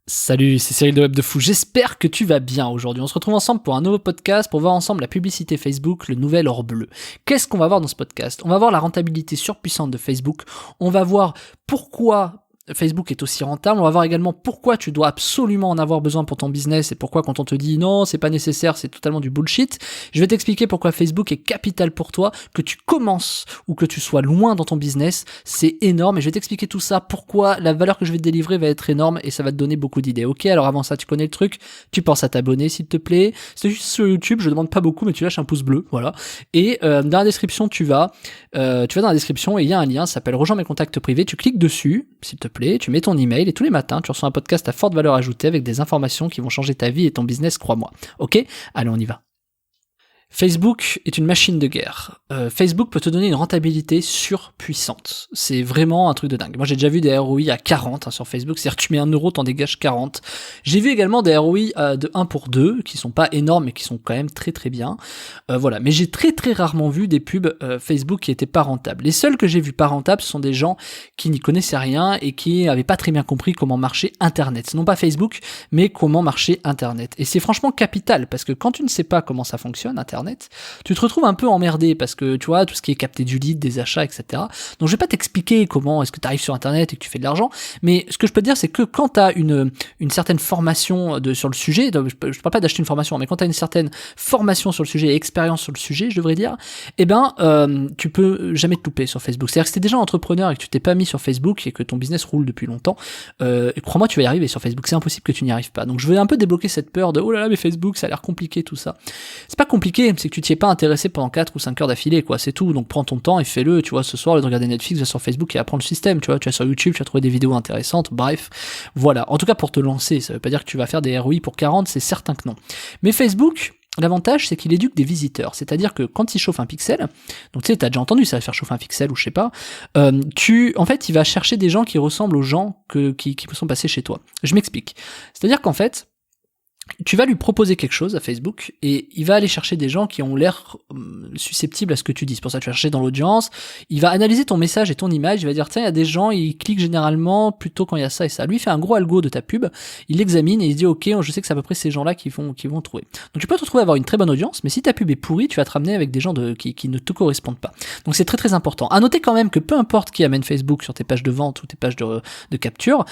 Salut, c'est Cyril de Web de Fou, j'espère que tu vas bien aujourd'hui. On se retrouve ensemble pour un nouveau podcast pour voir ensemble la publicité Facebook, le nouvel or bleu. Qu'est-ce qu'on va voir dans ce podcast? On va voir la rentabilité surpuissante de Facebook, on va voir pourquoi Facebook est aussi rentable, on va voir également pourquoi tu dois absolument en avoir besoin pour ton business et pourquoi quand on te dit non, c'est pas nécessaire, c'est totalement du bullshit. Je vais t'expliquer pourquoi Facebook est capital pour toi, que tu commences ou que tu sois loin dans ton business, c'est énorme et je vais t'expliquer tout ça, pourquoi la valeur que je vais te délivrer va être énorme et ça va te donner beaucoup d'idées. Ok, alors avant ça, tu connais le truc, tu penses à t'abonner s'il te plaît, c'est juste sur YouTube, je demande pas beaucoup mais tu lâches un pouce bleu, voilà. Et dans la description, tu vas dans la description et il y a un lien, ça s'appelle Rejoins mes contacts privés, tu cliques dessus, s'il te plaît, tu mets ton email et tous les matins, tu reçois un podcast à forte valeur ajoutée avec des informations qui vont changer ta vie et ton business, crois-moi. Ok? Allez, on y va. Facebook est une machine de guerre. Facebook peut te donner une rentabilité surpuissante. C'est vraiment un truc de dingue. Moi, j'ai déjà vu des ROI à 40 sur Facebook. C'est-à-dire que tu mets 1 euro, t'en dégages 40. J'ai vu également des ROI de 1 pour 2, qui sont pas énormes, mais qui sont quand même très très bien. Voilà. Mais j'ai très très rarement vu des pubs Facebook qui étaient pas rentables. Les seuls que j'ai vus pas rentables, ce sont des gens qui n'y connaissaient rien et qui avaient pas très bien compris comment marchait Internet. Non pas Facebook, mais comment marchait Internet. Et c'est franchement capital, parce que quand tu ne sais pas comment ça fonctionne, Internet, tu te retrouves un peu emmerdé parce que tu vois tout ce qui est capté du lead, des achats, etc. Donc je vais pas t'expliquer comment est-ce que tu arrives sur Internet et que tu fais de l'argent, mais ce que je peux te dire c'est que quand tu as une certaine formation sur le sujet, je parle pas d'acheter une formation, mais quand tu as une certaine formation sur le sujet et expérience sur le sujet, je devrais dire, tu peux jamais te louper sur Facebook. C'est-à-dire que si t'es déjà entrepreneur et que tu t'es pas mis sur Facebook et que ton business roule depuis longtemps, crois-moi tu vas y arriver sur Facebook, c'est impossible que tu n'y arrives pas. Donc je veux un peu débloquer cette peur de oh là là mais Facebook ça a l'air compliqué tout ça. C'est pas compliqué, c'est que tu t'y es pas intéressé pendant 4 ou 5 heures d'affilée, quoi, c'est tout. Donc prends ton temps et fais-le, tu vois, ce soir, au lieu de regarder Netflix, va sur Facebook et apprends le système, tu vois, tu vas sur YouTube, tu vas trouver des vidéos intéressantes, bref. Voilà. En tout cas, pour te lancer, ça veut pas dire que tu vas faire des ROI pour 40, c'est certain que non. Mais Facebook, l'avantage, c'est qu'il éduque des visiteurs. C'est-à-dire que quand il chauffe un pixel, donc tu sais, t'as déjà entendu ça, faire chauffer un pixel ou je sais pas, en fait, il va chercher des gens qui ressemblent aux gens qui sont passés chez toi. Je m'explique. C'est-à-dire qu'en fait, tu vas lui proposer quelque chose à Facebook et il va aller chercher des gens qui ont l'air susceptibles à ce que tu dis. C'est pour ça que tu vas chercher dans l'audience. Il va analyser ton message et ton image. Il va dire tiens, il y a des gens, ils cliquent généralement plutôt quand il y a ça et ça. Lui, il fait un gros algo de ta pub. Il l'examine et il dit ok, je sais que c'est à peu près ces gens-là qui vont trouver. Donc tu peux te retrouver à avoir une très bonne audience, mais si ta pub est pourrie, tu vas te ramener avec des gens qui ne te correspondent pas. Donc c'est très très important. À noter quand même que peu importe qui amène Facebook sur tes pages de vente ou tes pages de capture,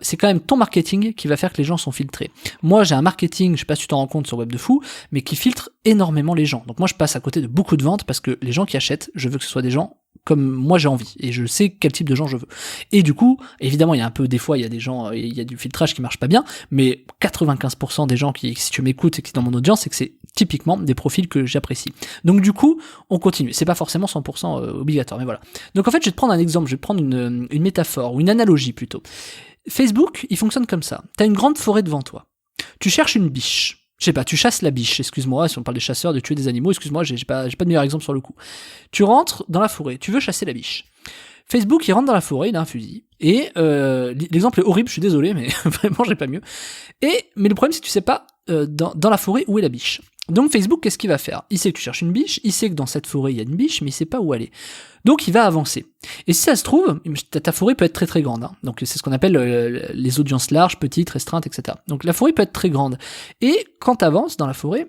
c'est quand même ton marketing qui va faire que les gens sont filtrés. Moi, j'ai un marketing, je sais pas si tu t'en rends compte sur Web de Fou, mais qui filtre énormément les gens. Donc moi je passe à côté de beaucoup de ventes parce que les gens qui achètent, je veux que ce soit des gens comme moi j'ai envie et je sais quel type de gens je veux. Et du coup, évidemment, il y a un peu des fois il y a des gens, il y a du filtrage qui marche pas bien, mais 95% des gens qui, si tu m'écoutes et qui sont dans mon audience, c'est que c'est typiquement des profils que j'apprécie. Donc du coup, on continue. C'est pas forcément 100% obligatoire, mais voilà. Donc en fait, je vais te prendre un exemple, je vais te prendre une métaphore ou une analogie plutôt. Facebook, il fonctionne comme ça. T'as une grande forêt devant toi. Tu cherches une biche. Je sais pas, tu chasses la biche, excuse-moi, si on parle des chasseurs, de tuer des animaux, excuse-moi, j'ai pas de meilleur exemple sur le coup. Tu rentres dans la forêt, tu veux chasser la biche. Facebook, il rentre dans la forêt, il a un fusil, et l'exemple est horrible, je suis désolé, mais vraiment, j'ai pas mieux. Mais le problème, c'est que tu sais pas dans la forêt où est la biche. Donc Facebook, qu'est-ce qu'il va faire? Il sait que tu cherches une biche, il sait que dans cette forêt, il y a une biche, mais il sait pas où aller. Donc il va avancer. Et si ça se trouve, ta forêt peut être très très grande. Hein. Donc c'est ce qu'on appelle les audiences larges, petites, restreintes, etc. Donc la forêt peut être très grande. Et quand tu avances dans la forêt,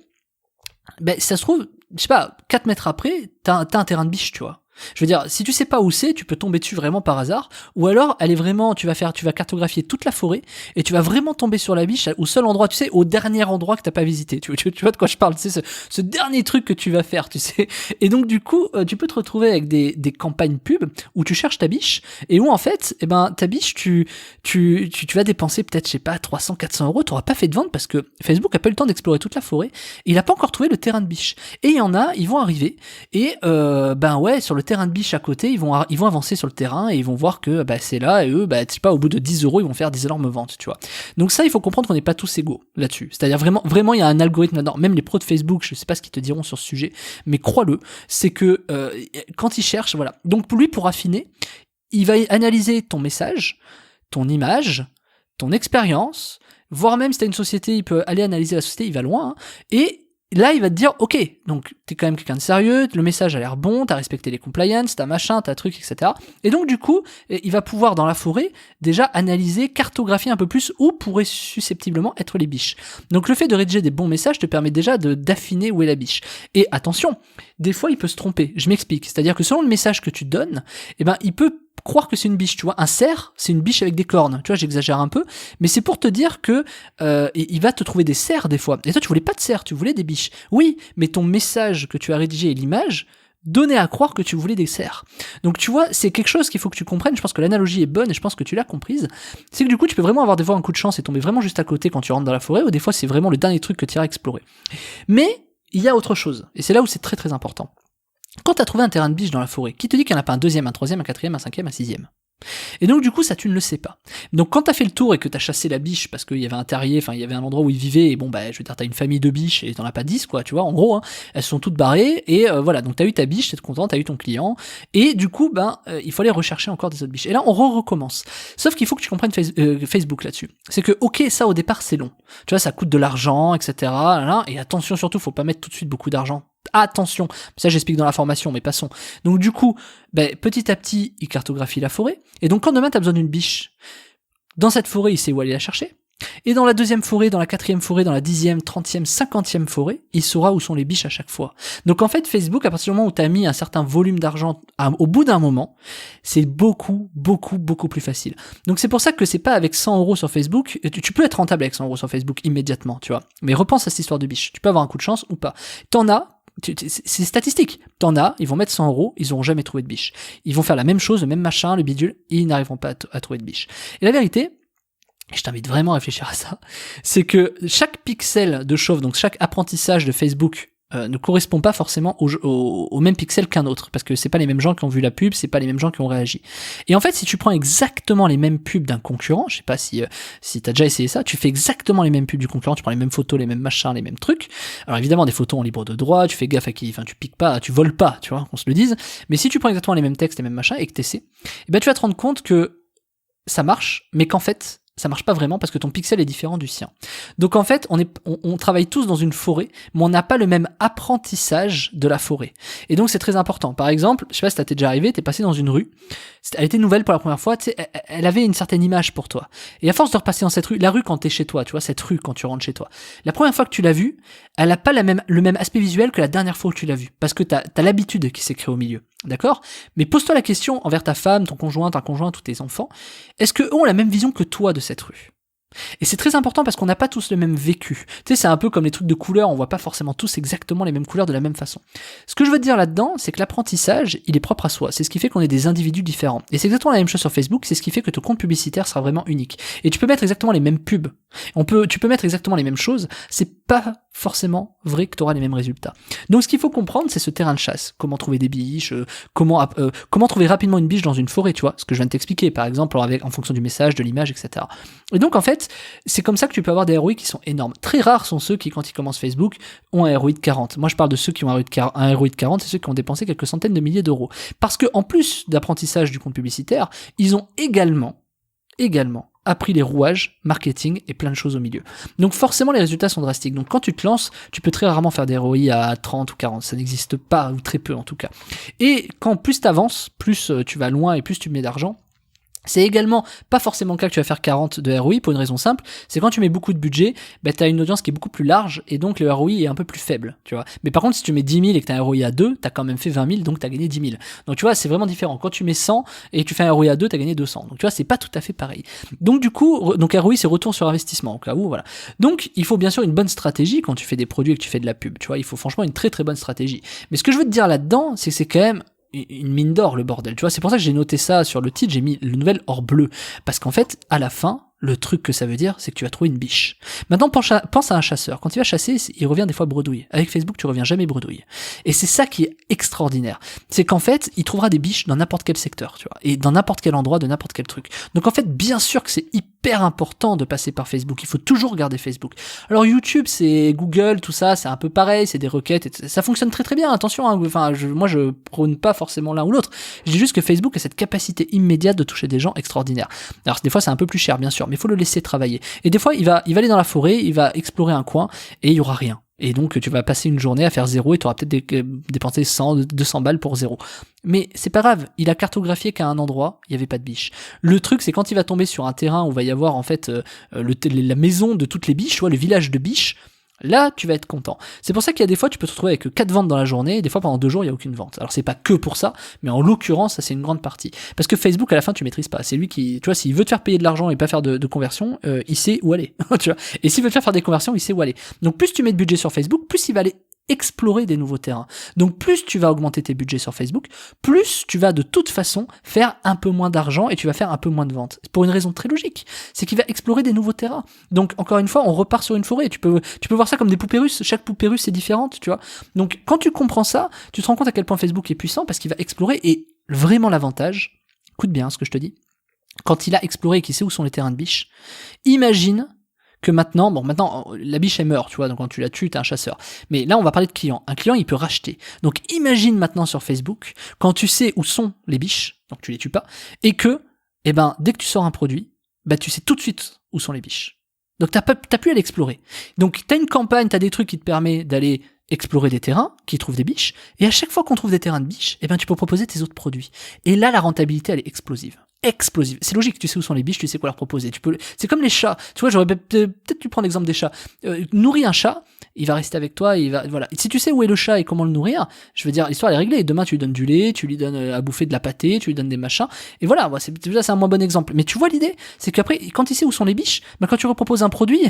si ça se trouve, je sais pas, 4 mètres après, t'as un terrain de biche, tu vois. Je veux dire, si tu sais pas où c'est, tu peux tomber dessus vraiment par hasard, ou alors elle est vraiment, tu vas cartographier toute la forêt et tu vas vraiment tomber sur la biche au seul endroit, tu sais, au dernier endroit que t'as pas visité. Tu vois de quoi je parle, tu sais, ce dernier truc que tu vas faire, tu sais. Et donc du coup, tu peux te retrouver avec des campagnes pub où tu cherches ta biche et où en fait, ta biche, tu vas dépenser peut-être, je sais pas, 300, 400 euros, t'auras pas fait de vente parce que Facebook a pas eu le temps d'explorer toute la forêt, et il a pas encore trouvé le terrain de biche. Et il y en a, ils vont arriver et sur le terrain de biche à côté, ils vont avancer sur le terrain et ils vont voir que c'est là et eux, je sais pas, au bout de 10 euros, ils vont faire des énormes ventes, tu vois. Donc ça, il faut comprendre qu'on n'est pas tous égaux là-dessus. C'est-à-dire vraiment, il y a un algorithme là-dedans. Même les pros de Facebook, je sais pas ce qu'ils te diront sur ce sujet, mais crois-le, c'est que quand ils cherchent, voilà. Donc pour affiner, il va analyser ton message, ton image, ton expérience, voire même si t'as une société, il peut aller analyser la société, il va loin, hein, et là, il va te dire, ok, donc t'es quand même quelqu'un de sérieux, le message a l'air bon, t'as respecté les compliance, t'as machin, t'as truc, etc. Et donc du coup, il va pouvoir dans la forêt déjà analyser, cartographier un peu plus où pourraient susceptiblement être les biches. Donc le fait de rédiger des bons messages te permet déjà d'affiner où est la biche. Et attention, des fois il peut se tromper. Je m'explique, c'est-à-dire que selon le message que tu donnes, eh ben il peut croire que c'est une biche, tu vois. Un cerf, c'est une biche avec des cornes. Tu vois, j'exagère un peu, mais c'est pour te dire que il va te trouver des cerfs des fois. Et toi, tu voulais pas de cerfs, tu voulais des biches. Oui, mais ton message que tu as rédigé et l'image donnait à croire que tu voulais des cerfs. Donc tu vois, c'est quelque chose qu'il faut que tu comprennes. Je pense que l'analogie est bonne et je pense que tu l'as comprise. C'est que du coup, tu peux vraiment avoir des fois un coup de chance et tomber vraiment juste à côté quand tu rentres dans la forêt, ou des fois, c'est vraiment le dernier truc que tu iras explorer. Mais il y a autre chose, et c'est là où c'est très très important. Quand tu as trouvé un terrain de biche dans la forêt, qui te dit qu'il n'y en a pas un deuxième, un troisième, un quatrième, un cinquième, un sixième? Et donc du coup ça tu ne le sais pas. Donc quand t'as fait le tour et que t'as chassé la biche parce qu'il y avait un terrier, enfin il y avait un endroit où ils vivaient, et bon bah je veux dire t'as une famille de biches et t'en as pas 10 quoi, tu vois, en gros, hein, elles sont toutes barrées, et voilà, donc t'as eu ta biche, t'es content, t'as eu ton client, et du coup il faut aller rechercher encore des autres biches. Et là on recommence. Sauf qu'il faut que tu comprennes Facebook là-dessus. C'est que ok, ça au départ c'est long, tu vois, ça coûte de l'argent, etc. Et attention surtout, faut pas mettre tout de suite beaucoup d'argent. Attention, ça j'explique dans la formation, mais passons. Donc du coup, petit à petit, il cartographie la forêt, et donc quand demain t'as besoin d'une biche, dans cette forêt, il sait où aller la chercher, et dans la deuxième forêt, dans la quatrième forêt, dans la 10e, 30e, 50e forêt, il saura où sont les biches à chaque fois. Donc en fait, Facebook, à partir du moment où t'as mis un certain volume d'argent au bout d'un moment, c'est beaucoup, beaucoup, beaucoup plus facile. Donc c'est pour ça que c'est pas avec 100 € sur Facebook, tu peux être rentable avec 100 € sur Facebook immédiatement, tu vois, mais repense à cette histoire de biche, tu peux avoir un coup de chance ou pas. T'en as, c'est statistique. T'en as, ils vont mettre 100 €, ils auront jamais trouvé de biche. Ils vont faire la même chose, le même machin, le bidule, et ils n'arriveront pas à trouver de biche. Et la vérité, et je t'invite vraiment à réfléchir à ça, c'est que chaque pixel de chauve, donc chaque apprentissage de Facebook, ne correspond pas forcément au même pixel qu'un autre, parce que c'est pas les mêmes gens qui ont vu la pub, c'est pas les mêmes gens qui ont réagi. Et en fait, si tu prends exactement les mêmes pubs d'un concurrent, je sais pas si t'as déjà essayé ça, tu fais exactement les mêmes pubs du concurrent, tu prends les mêmes photos, les mêmes machins, les mêmes trucs. Alors évidemment, des photos en libre de droit, tu fais gaffe à qui, enfin tu piques pas, tu voles pas, tu vois, qu'on se le dise. Mais si tu prends exactement les mêmes textes, les mêmes machins, et que t'essaies, tu vas te rendre compte que ça marche, mais qu'en fait, ça marche pas vraiment parce que ton pixel est différent du sien. Donc en fait, on travaille tous dans une forêt, mais on n'a pas le même apprentissage de la forêt. Et donc c'est très important. Par exemple, je sais pas si t'es déjà arrivé, t'es passé dans une rue, elle était nouvelle pour la première fois, tu sais, elle avait une certaine image pour toi. Et à force de repasser dans cette rue, la rue quand t'es chez toi, tu vois, cette rue quand tu rentres chez toi, la première fois que tu l'as vue, elle a pas le même aspect visuel que la dernière fois que tu l'as vue, parce que t'as l'habitude qui s'est créée au milieu. D'accord? Mais pose-toi la question envers ta femme, ton conjoint, ta conjointe ou tes enfants, est-ce qu'eux ont la même vision que toi de cette rue? Et c'est très important parce qu'on n'a pas tous le même vécu. Tu sais, c'est un peu comme les trucs de couleurs, on voit pas forcément tous exactement les mêmes couleurs de la même façon. Ce que je veux te dire là-dedans, c'est que l'apprentissage, il est propre à soi. C'est ce qui fait qu'on est des individus différents. Et c'est exactement la même chose sur Facebook, c'est ce qui fait que ton compte publicitaire sera vraiment unique. Et tu peux mettre exactement les mêmes pubs. Tu peux mettre exactement les mêmes choses, c'est pas forcément vrai que tu auras les mêmes résultats. Donc ce qu'il faut comprendre, c'est ce terrain de chasse. Comment trouver des biches, comment trouver rapidement une biche dans une forêt, tu vois, ce que je viens de t'expliquer, par exemple, en fonction du message, de l'image, etc. Et donc en fait, c'est comme ça que tu peux avoir des ROI qui sont énormes. Très rares sont ceux qui, quand ils commencent Facebook, ont un ROI de 40. Moi je parle de ceux qui ont un ROI de 40, c'est ceux qui ont dépensé quelques centaines de milliers d'euros. Parce que en plus d'apprentissage du compte publicitaire, ils ont également appris les rouages, marketing et plein de choses au milieu. Donc forcément les résultats sont drastiques. Donc quand tu te lances, tu peux très rarement faire des ROI à 30 ou 40, ça n'existe pas, ou très peu en tout cas. Et quand plus t'avances, plus tu vas loin et plus tu mets d'argent, c'est également pas forcément le cas que tu vas faire 40 de ROI pour une raison simple, c'est quand tu mets beaucoup de budget, t'as une audience qui est beaucoup plus large et donc le ROI est un peu plus faible, tu vois. Mais par contre, si tu mets 10 000 et que t'as un ROI à 2, t'as quand même fait 20 000, donc t'as gagné 10 000. Donc tu vois, c'est vraiment différent. Quand tu mets 100 et tu fais un ROI à 2, t'as gagné 200. Donc tu vois, c'est pas tout à fait pareil. Donc du coup, ROI c'est retour sur investissement, au cas où, voilà. Donc il faut bien sûr une bonne stratégie quand tu fais des produits et que tu fais de la pub, tu vois. Il faut franchement une très très bonne stratégie. Mais ce que je veux te dire là-dedans, c'est que c'est quand même une mine d'or le bordel, tu vois, c'est pour ça que j'ai noté ça sur le titre, j'ai mis le nouvel or bleu, parce qu'en fait, à la fin, le truc que ça veut dire, c'est que tu vas trouver une biche. Maintenant, pense à un chasseur. Quand il va chasser, il revient des fois bredouille. Avec Facebook, tu reviens jamais bredouille. Et c'est ça qui est extraordinaire. C'est qu'en fait, il trouvera des biches dans n'importe quel secteur, tu vois. Et dans n'importe quel endroit, de n'importe quel truc. Donc en fait, bien sûr que c'est hyper important de passer par Facebook. Il faut toujours regarder Facebook. Alors YouTube, c'est Google, tout ça, c'est un peu pareil, c'est des requêtes, et ça fonctionne très très bien. Attention, hein. Enfin, moi je prône pas forcément l'un ou l'autre. Je dis juste que Facebook a cette capacité immédiate de toucher des gens extraordinaires. Alors des fois, c'est un peu plus cher, bien sûr, mais il faut le laisser travailler. Et des fois, il va aller dans la forêt, il va explorer un coin, et il y aura rien. Et donc tu vas passer une journée à faire 0 et tu auras peut-être dépensé 100, 200 balles pour 0. Mais c'est pas grave, il a cartographié qu'à un endroit, il n'y avait pas de biche. Le truc, c'est quand il va tomber sur un terrain où va y avoir en fait la maison de toutes les biches, tu vois, le village de biches, là, tu vas être content. C'est pour ça qu'il y a des fois, tu peux te retrouver avec 4 ventes dans la journée, et des fois, pendant 2 jours, il n'y a aucune vente. Alors, c'est pas que pour ça, mais en l'occurrence, ça, c'est une grande partie. Parce que Facebook, à la fin, tu maîtrises pas. C'est lui qui, tu vois, s'il veut te faire payer de l'argent et pas faire de conversion, il sait où aller. Tu vois. Et s'il veut te faire des conversions, il sait où aller. Donc, plus tu mets de budget sur Facebook, plus il va aller explorer des nouveaux terrains. Donc plus tu vas augmenter tes budgets sur Facebook, plus tu vas de toute façon faire un peu moins d'argent et tu vas faire un peu moins de ventes. Pour une raison très logique, c'est qu'il va explorer des nouveaux terrains. Donc encore une fois, on repart sur une forêt. Tu peux voir ça comme des poupées russes. Chaque poupée russe est différente, tu vois. Donc quand tu comprends ça, tu te rends compte à quel point Facebook est puissant parce qu'il va explorer et vraiment l'avantage, écoute bien ce que je te dis, quand il a exploré et qu'il sait où sont les terrains de biches, imagine que maintenant, la biche elle meurt, tu vois, donc quand tu la tues, t'es un chasseur. Mais là, on va parler de client. Un client, il peut racheter. Donc imagine maintenant sur Facebook, quand tu sais où sont les biches, donc tu les tues pas, et que, dès que tu sors un produit, tu sais tout de suite où sont les biches. Donc t'as plus à l'explorer. Donc t'as une campagne, t'as des trucs qui te permettent d'aller explorer des terrains qui trouvent des biches, et à chaque fois qu'on trouve des terrains de biches, tu peux proposer tes autres produits. Et là, la rentabilité, elle est explosive. C'est logique, tu sais où sont les biches, tu sais quoi leur proposer. C'est comme les chats. Tu vois, j'aurais peut-être dû prendre l'exemple des chats. Nourris un chat, il va rester avec toi, voilà. Et si tu sais où est le chat et comment le nourrir, je veux dire, l'histoire elle est réglée. Demain, tu lui donnes du lait, tu lui donnes à bouffer de la pâtée, tu lui donnes des machins. Et voilà, c'est un moins bon exemple. Mais tu vois l'idée, c'est qu'après, quand il sait où sont les biches, quand tu reproposes un produit,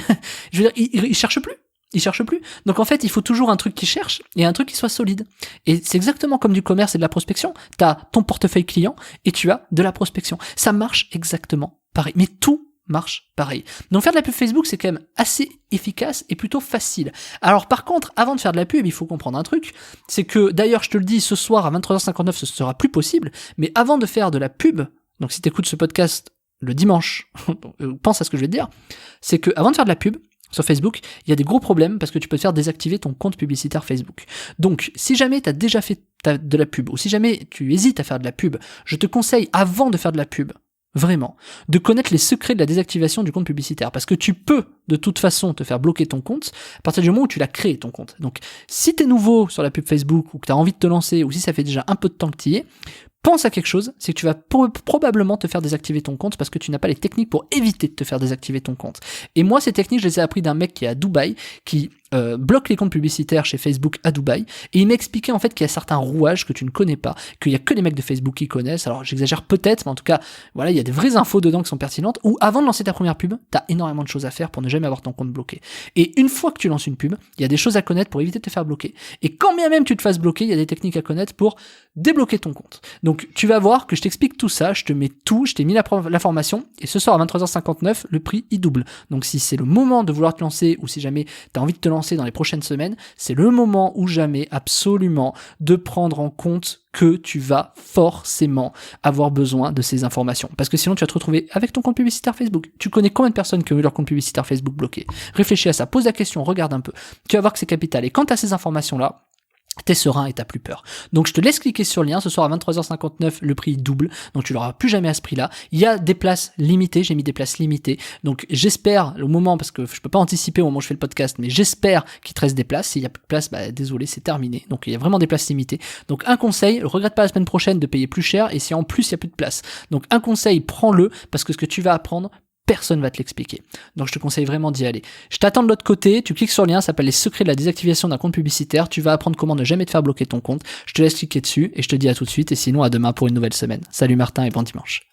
je veux dire, il cherche plus. Il cherche plus. Donc en fait, il faut toujours un truc qui cherche et un truc qui soit solide. Et c'est exactement comme du commerce et de la prospection. T'as ton portefeuille client et tu as de la prospection. Ça marche exactement pareil. Mais tout marche pareil. Donc faire de la pub Facebook, c'est quand même assez efficace et plutôt facile. Alors par contre, avant de faire de la pub, il faut comprendre un truc. C'est que, d'ailleurs, je te le dis, ce soir à 23h59, ce sera plus possible. Mais avant de faire de la pub, donc si t'écoutes ce podcast le dimanche, pense à ce que je vais te dire, c'est que avant de faire de la pub, sur Facebook, il y a des gros problèmes parce que tu peux te faire désactiver ton compte publicitaire Facebook. Donc, si jamais tu as déjà fait de la pub, ou si jamais tu hésites à faire de la pub, je te conseille, avant de faire de la pub, vraiment, de connaître les secrets de la désactivation du compte publicitaire. Parce que tu peux, de toute façon, te faire bloquer ton compte à partir du moment où tu l'as créé, ton compte. Donc, si tu es nouveau sur la pub Facebook, ou que tu as envie de te lancer, ou si ça fait déjà un peu de temps que tu y es, pense à quelque chose, c'est que tu vas probablement te faire désactiver ton compte parce que tu n'as pas les techniques pour éviter de te faire désactiver ton compte. Et moi, ces techniques, je les ai appris d'un mec qui est à Dubaï, qui bloque les comptes publicitaires chez Facebook à Dubaï, et il m'a expliqué en fait qu'il y a certains rouages que tu ne connais pas, qu'il y a que les mecs de Facebook qui connaissent. Alors j'exagère peut-être, mais en tout cas, voilà, il y a des vraies infos dedans qui sont pertinentes, où avant de lancer ta première pub, t'as énormément de choses à faire pour ne jamais avoir ton compte bloqué. Et une fois que tu lances une pub, il y a des choses à connaître pour éviter de te faire bloquer. Et quand bien même tu te fasses bloquer, il y a des techniques à connaître pour débloquer ton compte. Donc tu vas voir que je t'explique tout ça, je te t'ai mis la formation, et ce soir à 23h59, le prix il double. Donc si c'est le moment de vouloir te lancer, ou si jamais t'as envie de te lancer dans les prochaines semaines, c'est le moment ou jamais absolument de prendre en compte que tu vas forcément avoir besoin de ces informations. Parce que sinon tu vas te retrouver avec ton compte publicitaire Facebook. Tu connais combien de personnes qui ont eu leur compte publicitaire Facebook bloqué? Réfléchis à ça, pose la question, regarde un peu. Tu vas voir que c'est capital. Et quand tu as ces informations-là, t'es serein et t'as plus peur. Donc je te laisse cliquer sur le lien, ce soir à 23h59, le prix double, donc tu l'auras plus jamais à ce prix-là. Il y a des places limitées, j'ai mis des places limitées, donc j'espère, au moment, parce que je peux pas anticiper au moment où je fais le podcast, mais j'espère qu'il te reste des places. S'il y a plus de place, désolé, c'est terminé. Donc il y a vraiment des places limitées. Donc un conseil, regrette pas la semaine prochaine de payer plus cher, et si en plus il y a plus de place. Donc un conseil, prends-le, parce que ce que tu vas apprendre, personne va te l'expliquer. Donc je te conseille vraiment d'y aller. Je t'attends de l'autre côté, tu cliques sur le lien, ça s'appelle les secrets de la désactivation d'un compte publicitaire, tu vas apprendre comment ne jamais te faire bloquer ton compte. Je te laisse cliquer dessus et je te dis à tout de suite, et sinon à demain pour une nouvelle semaine. Salut Martin et bon dimanche.